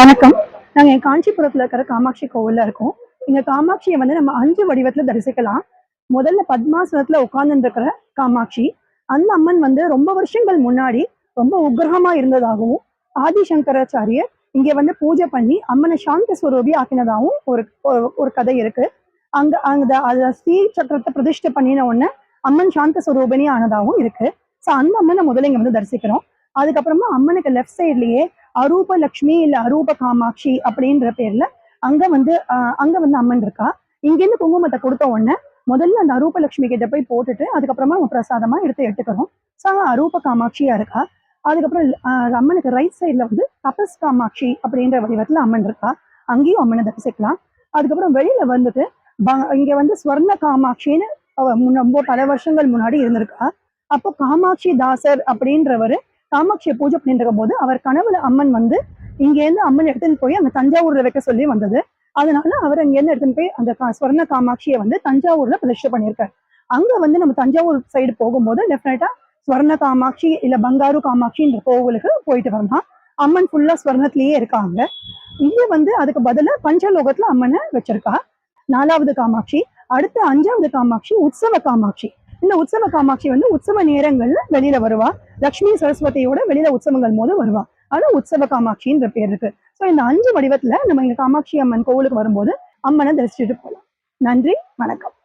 வணக்கம். நாங்க காஞ்சிபுரத்துல இருக்கிற காமாட்சி கோவில்ல இருக்கோம். இங்க காமாட்சிய வந்து நம்ம 5 வடிவத்துல தரிசிக்கலாம். முதல்ல பத்மாசனத்துல உட்கார்ந்துட்டு இருக்கிற காமாட்சி. அந்த அம்மன் வந்து ரொம்ப வருஷங்கள் முன்னாடி ரொம்ப உக்கிரகமா இருந்ததாகவும், ஆதிசங்கராச்சாரியர் இங்க வந்து பூஜை பண்ணி அம்மனை சாந்த ஸ்வரூபி ஆக்கினதாகவும் ஒரு ஒரு ஒரு கதை இருக்கு. அங்க அந்த அத ஸ்ரீ சக்கரத்த பிரதிஷ்டை பண்ணின உடனே அம்மன் சாந்த ஸ்வரூபிணி ஆனதாகவும் இருக்கு. ஸோ அந்த அம்மனை முதல்ல இங்க வந்து தரிசிக்கிறோம். அதுக்கப்புறமா அம்மனுக்கு லெஃப்ட் சைட்லயே அரூப லக்ஷ்மி இல்ல அரூப காமாட்சி அப்படின்ற பேர்ல அங்க வந்து அம்மன் இருக்கா. இங்கேருந்து குங்குமத்தை கொடுத்த உடனே முதல்ல அந்த அரூப லட்சுமி கிட்ட போய் போட்டுட்டு அதுக்கப்புறமா நம்ம பிரசாதமா எடுத்து எடுத்துக்கிறோம். ஸோ அரூப காமாட்சியா இருக்கா. அதுக்கப்புறம் அம்மனுக்கு ரைட் சைட்ல வந்து தபஸ் காமாட்சி அப்படின்ற வடிவத்துல அம்மன் இருக்கா. அங்கேயும் அம்மனை தரிசிக்கலாம். அதுக்கப்புறம் வெளியில வந்துட்டு இங்க வந்து ஸ்வர்ண காமாட்சின்னு ரொம்ப பல வருஷங்கள் முன்னாடி இருந்திருக்கா. அப்போ காமாட்சி தாசர் அப்படின்றவரு காமாட்சியை பூஜை பண்ணிட்டு இருக்கும் போது அவர் கனவுல அம்மன் வந்து இங்கேருந்து அம்மன் எடுத்துன்னு போய் அங்க தஞ்சாவூர்ல வைக்க சொல்லி வந்தது. அதனால அவர் அங்கேருந்து எடுத்துன்னு போய் அந்த ஸ்வர்ண காமாட்சியை வந்து தஞ்சாவூர்ல பிரதிஷ்டை பண்ணியிருக்காரு. அங்க வந்து நம்ம தஞ்சாவூர் சைடு போகும்போது டெஃபினட்டா ஸ்வர்ண காமாட்சி இல்ல பங்காரு காமாட்சின்ற கோவிலுக்கு போயிட்டு வரலாம். அம்மன் ஃபுல்லா ஸ்வர்ணத்திலேயே இருக்காங்க. இங்க வந்து அதுக்கு பதிலா பஞ்சலோகத்துல அம்மனை வச்சிருக்கா. 4வது காமாட்சி. அடுத்த 5வது காமாட்சி உற்சவ காமாட்சி. இந்த உற்சவ காமாட்சி வந்து உற்சவ நேரங்கள்ல வெளியில வருவா. லட்சுமி சரஸ்வதியோட வெளியில உற்சவங்கள் போது வருவா. அது உற்சவ காமாட்சின்ற பேர் இருக்கு. ஸோ இந்த 5 வடிவத்துல நம்ம இங்க காமாட்சி அம்மன் கோவிலுக்கு வரும்போது அம்மனை தரிசிச்சுட்டு போகலாம். நன்றி, வணக்கம்.